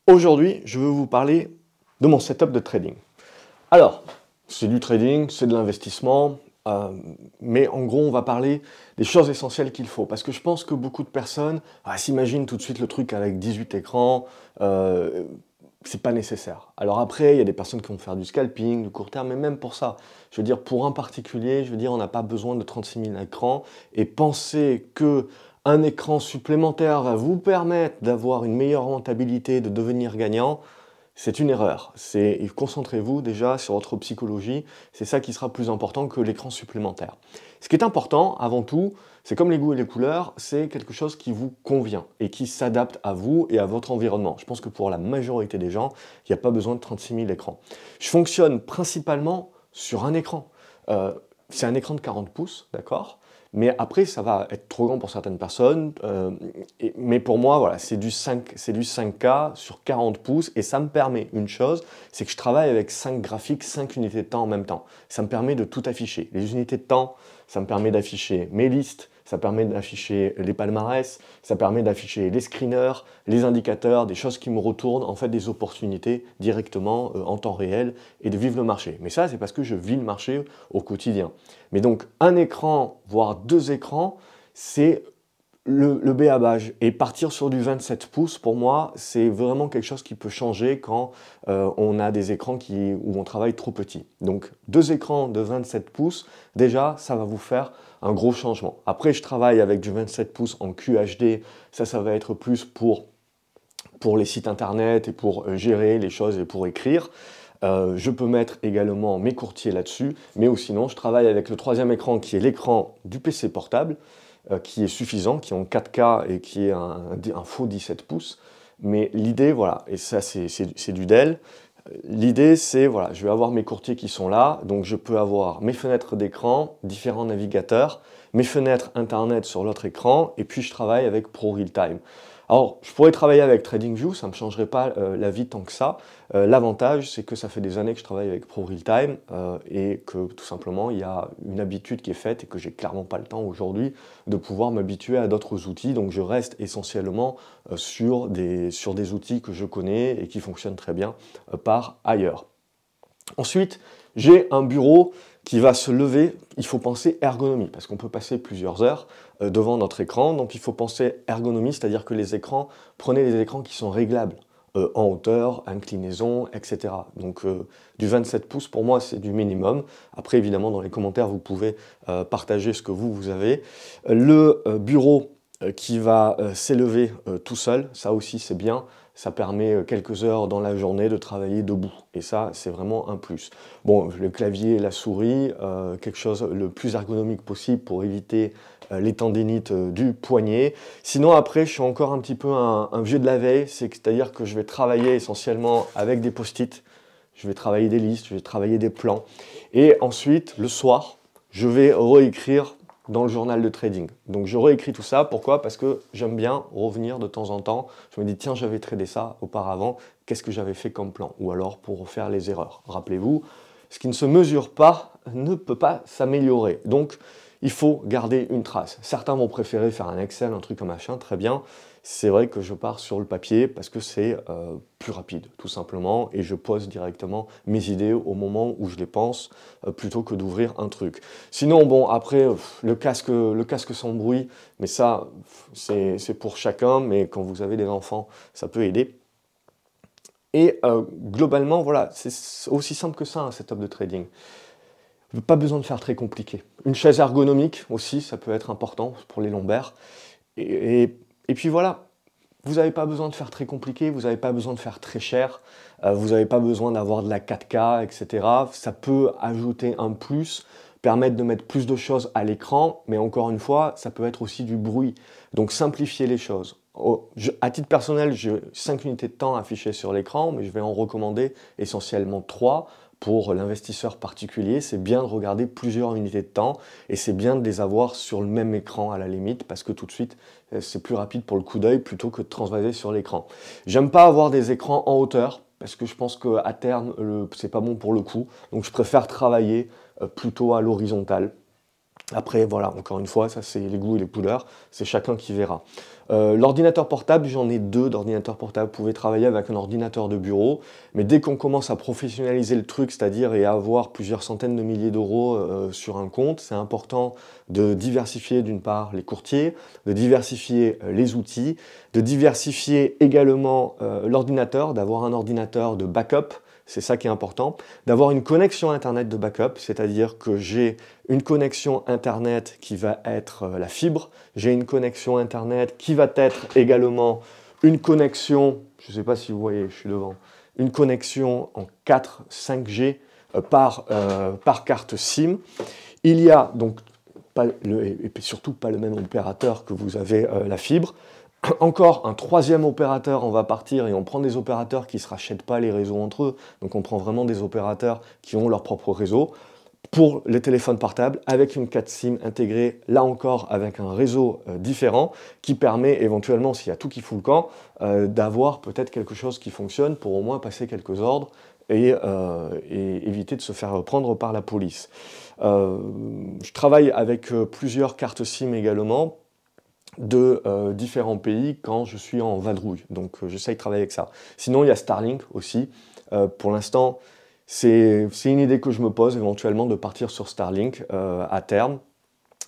Aujourd'hui, je veux vous parler de mon setup de trading. Alors, c'est du trading, c'est de l'investissement, mais en gros, on va parler des choses essentielles qu'il faut. Parce que je pense que beaucoup de personnes s'imaginent tout de suite le truc avec 18 écrans, c'est pas nécessaire. Alors après, il y a des personnes qui vont faire du scalping, du court terme, mais même pour ça, je veux dire, pour un particulier, je veux dire, on n'a pas besoin de 36 000 écrans, et penser que un écran supplémentaire va vous permettre d'avoir une meilleure rentabilité, de devenir gagnant, c'est une erreur. Concentrez-vous déjà sur votre psychologie, c'est ça qui sera plus important que l'écran supplémentaire. Ce qui est important, avant tout, c'est comme les goûts et les couleurs, c'est quelque chose qui vous convient et qui s'adapte à vous et à votre environnement. Je pense que pour la majorité des gens, il n'y a pas besoin de 36 000 écrans. Je fonctionne principalement sur un écran. C'est un écran de 40 pouces, d'accord ? Mais après, ça va être trop grand pour certaines personnes. Mais pour moi, voilà, c'est du 5K sur 40 pouces. Et ça me permet une chose, c'est que je travaille avec 5 graphiques, 5 unités de temps en même temps. Ça me permet de tout afficher. Les unités de temps, ça me permet d'afficher mes listes, ça permet d'afficher les palmarès, ça permet d'afficher les screeners, les indicateurs, des choses qui me retournent, en fait des opportunités directement en temps réel et de vivre le marché. Mais ça, c'est parce que je vis le marché au quotidien. Mais donc, un écran, voire 2 écrans, c'est le b.a.-ba. Et partir sur du 27 pouces, pour moi, c'est vraiment quelque chose qui peut changer quand on a des écrans où on travaille trop petit. Donc, 2 écrans de 27 pouces, déjà, ça va vous faire un gros changement. Après, je travaille avec du 27 pouces en QHD. Ça va être plus pour les sites internet et pour gérer les choses et pour écrire. Je peux mettre également mes courtiers là-dessus, mais ou sinon, je travaille avec le 3e écran qui est l'écran du PC portable, qui est suffisant, qui est en 4K et qui est un faux 17 pouces. Mais l'idée, voilà, et ça c'est du Dell, l'idée c'est, voilà, je vais avoir mes courtiers qui sont là, donc je peux avoir mes fenêtres d'écran, différents navigateurs, mes fenêtres internet sur l'autre écran, et puis je travaille avec ProRealTime. Alors, je pourrais travailler avec TradingView, ça ne me changerait pas la vie tant que ça. L'avantage, c'est que ça fait des années que je travaille avec ProRealTime et que tout simplement, il y a une habitude qui est faite et que j'ai clairement pas le temps aujourd'hui de pouvoir m'habituer à d'autres outils. Donc, je reste essentiellement sur des outils que je connais et qui fonctionnent très bien par ailleurs. Ensuite, j'ai un bureau qui va se lever, il faut penser ergonomie, parce qu'on peut passer plusieurs heures devant notre écran, donc il faut penser ergonomie, c'est-à-dire que les écrans, prenez des écrans qui sont réglables, en hauteur, inclinaison, etc. Donc du 27 pouces, pour moi, c'est du minimum. Après, évidemment, dans les commentaires, vous pouvez partager ce que vous avez. Le bureau qui va s'élever tout seul, ça aussi c'est bien, ça permet quelques heures dans la journée de travailler debout, et ça c'est vraiment un plus. Bon, le clavier et la souris, quelque chose le plus ergonomique possible pour éviter les tendinites du poignet. Sinon après, je suis encore un petit peu un vieux de la veille, c'est-à-dire que je vais travailler essentiellement avec des post-it, je vais travailler des listes, je vais travailler des plans, et ensuite, le soir, je vais réécrire dans le journal de trading. Donc je réécris tout ça, pourquoi? Parce que j'aime bien revenir de temps en temps, je me dis tiens j'avais tradé ça auparavant, qu'est-ce que j'avais fait comme plan? Ou alors pour faire les erreurs. Rappelez-vous, ce qui ne se mesure pas ne peut pas s'améliorer. Donc il faut garder une trace. Certains vont préférer faire un Excel, un truc comme machin, très bien. C'est vrai que je pars sur le papier parce que c'est plus rapide, tout simplement, et je pose directement mes idées au moment où je les pense, plutôt que d'ouvrir un truc. Sinon, bon, après, le casque sans bruit, mais ça, c'est pour chacun, mais quand vous avez des enfants, ça peut aider. Et globalement, voilà, c'est aussi simple que ça, un setup de trading. Pas besoin de faire très compliqué. Une chaise ergonomique aussi, ça peut être important pour les lombaires. Et puis voilà, vous n'avez pas besoin de faire très compliqué, vous n'avez pas besoin de faire très cher, vous n'avez pas besoin d'avoir de la 4K, etc. Ça peut ajouter un plus, permettre de mettre plus de choses à l'écran, mais encore une fois, ça peut être aussi du bruit. Donc simplifiez les choses. À titre personnel, j'ai 5 unités de temps affichées sur l'écran, mais je vais en recommander essentiellement 3. Pour l'investisseur particulier, c'est bien de regarder plusieurs unités de temps et c'est bien de les avoir sur le même écran à la limite parce que tout de suite, c'est plus rapide pour le coup d'œil plutôt que de transvaser sur l'écran. J'aime pas avoir des écrans en hauteur parce que je pense qu'à terme, c'est pas bon pour le coup. Donc je préfère travailler plutôt à l'horizontale. Après, voilà, encore une fois, ça c'est les goûts et les couleurs, c'est chacun qui verra. L'ordinateur portable, j'en ai deux d'ordinateurs portables. Vous pouvez travailler avec un ordinateur de bureau, mais dès qu'on commence à professionnaliser le truc, c'est-à-dire et à avoir plusieurs centaines de milliers d'euros sur un compte, c'est important de diversifier d'une part les courtiers, de diversifier les outils, de diversifier également l'ordinateur, d'avoir un ordinateur de backup. C'est ça qui est important, d'avoir une connexion Internet de backup, c'est-à-dire que j'ai une connexion Internet qui va être la fibre, j'ai une connexion Internet qui va être également une connexion, je ne sais pas si vous voyez, je suis devant, une connexion en 4, 5G par carte SIM. Il y a donc, et surtout pas le même opérateur que vous avez la fibre. Encore un troisième opérateur, on va partir et on prend des opérateurs qui ne se rachètent pas les réseaux entre eux. Donc on prend vraiment des opérateurs qui ont leur propre réseau pour les téléphones portables avec une 4 SIM intégrée, là encore avec un réseau différent qui permet éventuellement, s'il y a tout qui fout le camp, d'avoir peut-être quelque chose qui fonctionne pour au moins passer quelques ordres et éviter de se faire prendre par la police. Je travaille avec plusieurs cartes SIM également, de différents pays quand je suis en vadrouille. Donc j'essaye de travailler avec ça. Sinon, il y a Starlink aussi. Pour l'instant, c'est une idée que je me pose éventuellement de partir sur Starlink à terme.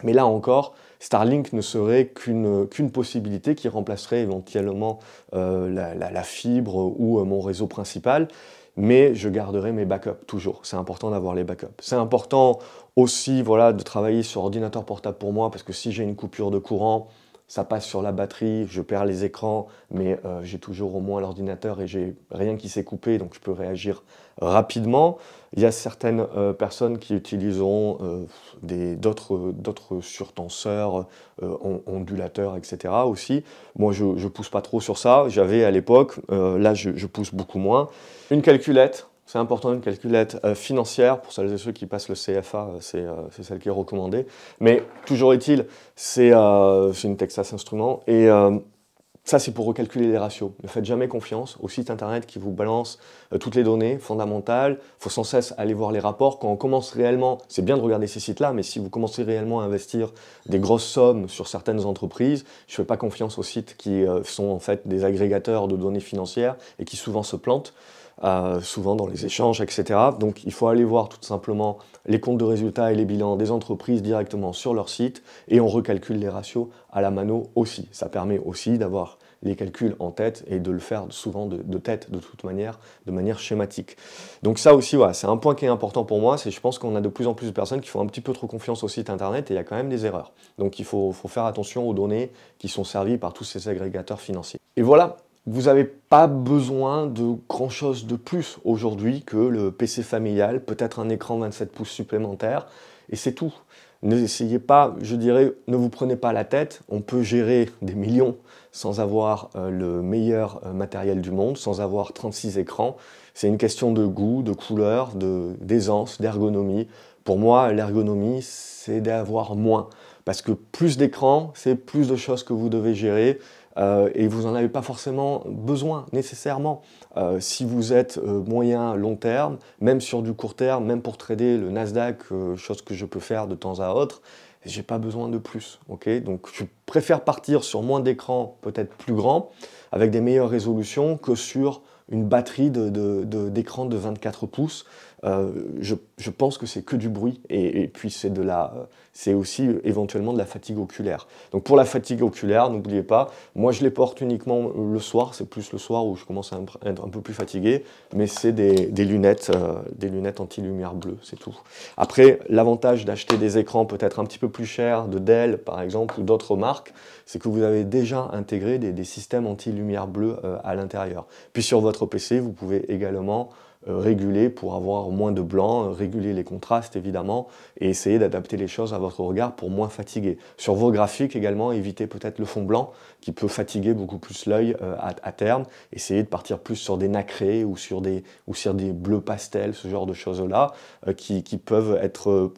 Mais là encore, Starlink ne serait qu'une possibilité qui remplacerait éventuellement la fibre ou mon réseau principal. Mais je garderai mes backups toujours. C'est important d'avoir les backups. C'est important aussi voilà, de travailler sur ordinateur portable pour moi parce que si j'ai une coupure de courant, ça passe sur la batterie, je perds les écrans, mais j'ai toujours au moins l'ordinateur et j'ai rien qui s'est coupé, donc je peux réagir rapidement. Il y a certaines personnes qui utiliseront d'autres surtenseurs, ondulateurs, etc. aussi. Moi, je ne pousse pas trop sur ça. J'avais à l'époque, là, je pousse beaucoup moins. Une calculette. C'est important, une calculette financière, pour celles et ceux qui passent le CFA, c'est celle qui est recommandée. Mais toujours est-il, c'est une Texas Instruments, et ça c'est pour recalculer les ratios. Ne faites jamais confiance au site internet qui vous balance toutes les données fondamentales. Il faut sans cesse aller voir les rapports. Quand on commence réellement, c'est bien de regarder ces sites-là, mais si vous commencez réellement à investir des grosses sommes sur certaines entreprises, je ne fais pas confiance aux sites qui sont en fait des agrégateurs de données financières et qui souvent se plantent. Souvent dans les échanges, etc. Donc il faut aller voir tout simplement les comptes de résultats et les bilans des entreprises directement sur leur site et on recalcule les ratios à la mano aussi. Ça permet aussi d'avoir les calculs en tête et de le faire souvent de tête de toute manière, de manière schématique. Donc ça aussi, voilà, c'est un point qui est important pour moi, c'est je pense qu'on a de plus en plus de personnes qui font un petit peu trop confiance au site internet et il y a quand même des erreurs. Donc il faut faire attention aux données qui sont servies par tous ces agrégateurs financiers. Et voilà. Vous n'avez pas besoin de grand-chose de plus aujourd'hui que le PC familial, peut-être un écran 27 pouces supplémentaire, et c'est tout. N'essayez pas, je dirais, ne vous prenez pas la tête, on peut gérer des millions sans avoir le meilleur matériel du monde, sans avoir 36 écrans. C'est une question de goût, de couleur, d'aisance, d'ergonomie. Pour moi, l'ergonomie, c'est d'avoir moins. Parce que plus d'écrans, c'est plus de choses que vous devez gérer. Et vous n'en avez pas forcément besoin nécessairement. Si vous êtes moyen, long terme, même sur du court terme, même pour trader le Nasdaq, chose que je peux faire de temps à autre, j'ai pas besoin de plus. Okay, donc je préfère partir sur moins d'écrans, peut-être plus grands, avec des meilleures résolutions que sur une batterie d'écran de 24 pouces. Je pense que c'est que du bruit et puis c'est aussi éventuellement de la fatigue oculaire. Donc pour la fatigue oculaire, n'oubliez pas, moi je les porte uniquement le soir, c'est plus le soir où je commence à être un peu plus fatigué, mais c'est des lunettes anti-lumière bleue, c'est tout. Après, l'avantage d'acheter des écrans peut-être un petit peu plus chers, de Dell par exemple, ou d'autres marques, c'est que vous avez déjà intégré des systèmes anti-lumière bleue à l'intérieur. Puis sur votre PC, vous pouvez également réguler pour avoir moins de blanc, réguler les contrastes évidemment, et essayer d'adapter les choses à votre regard pour moins fatiguer. Sur vos graphiques également, évitez peut-être le fond blanc qui peut fatiguer beaucoup plus l'œil à terme. Essayez de partir plus sur des nacrés ou sur des bleus pastels, ce genre de choses-là, qui peuvent être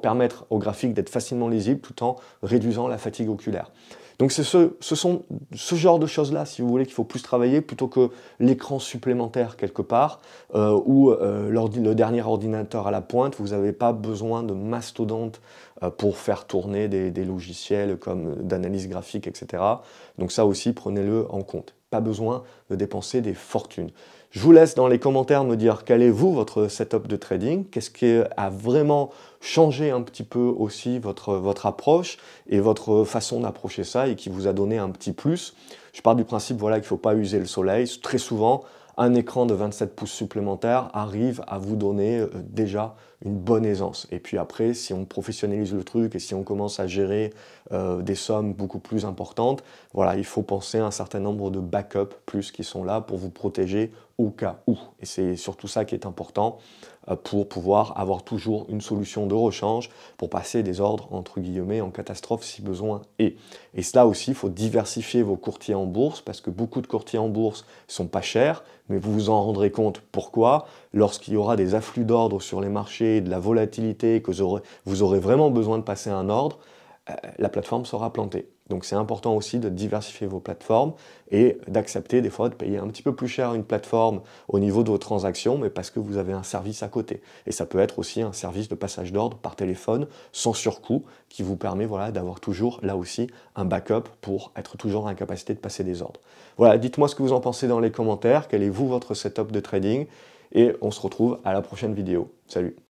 permettre au graphique d'être facilement lisible tout en réduisant la fatigue oculaire. Donc ce sont ce genre de choses-là, si vous voulez, qu'il faut plus travailler plutôt que l'écran supplémentaire quelque part, ou le dernier ordinateur à la pointe. Vous n'avez pas besoin de mastodonte pour faire tourner des logiciels comme d'analyse graphique, etc. Donc ça aussi, prenez-le en compte. Pas besoin de dépenser des fortunes. Je vous laisse dans les commentaires me dire quel est vous votre setup de trading, qu'est-ce qui a vraiment changé un petit peu aussi votre approche et votre façon d'approcher ça et qui vous a donné un petit plus. Je pars du principe voilà, qu'il ne faut pas user le soleil. Très souvent, un écran de 27 pouces supplémentaires arrive à vous donner déjà une bonne aisance. Et puis après, si on professionnalise le truc et si on commence à gérer des sommes beaucoup plus importantes, voilà, il faut penser à un certain nombre de backups plus qui sont là pour vous protéger au cas où. Et c'est surtout ça qui est important pour pouvoir avoir toujours une solution de rechange pour passer des ordres entre guillemets en catastrophe si besoin est. Et cela aussi, il faut diversifier vos courtiers en bourse parce que beaucoup de courtiers en bourse sont pas chers, mais vous vous en rendrez compte. Pourquoi? Lorsqu'il y aura des afflux d'ordres sur les marchés, de la volatilité, que vous aurez vraiment besoin de passer un ordre, la plateforme sera plantée. Donc c'est important aussi de diversifier vos plateformes et d'accepter des fois de payer un petit peu plus cher une plateforme au niveau de vos transactions, mais parce que vous avez un service à côté. Et ça peut être aussi un service de passage d'ordre par téléphone sans surcoût qui vous permet voilà, d'avoir toujours là aussi un backup pour être toujours en capacité de passer des ordres. Voilà, dites-moi ce que vous en pensez dans les commentaires, quel est vous votre setup de trading et on se retrouve à la prochaine vidéo. Salut!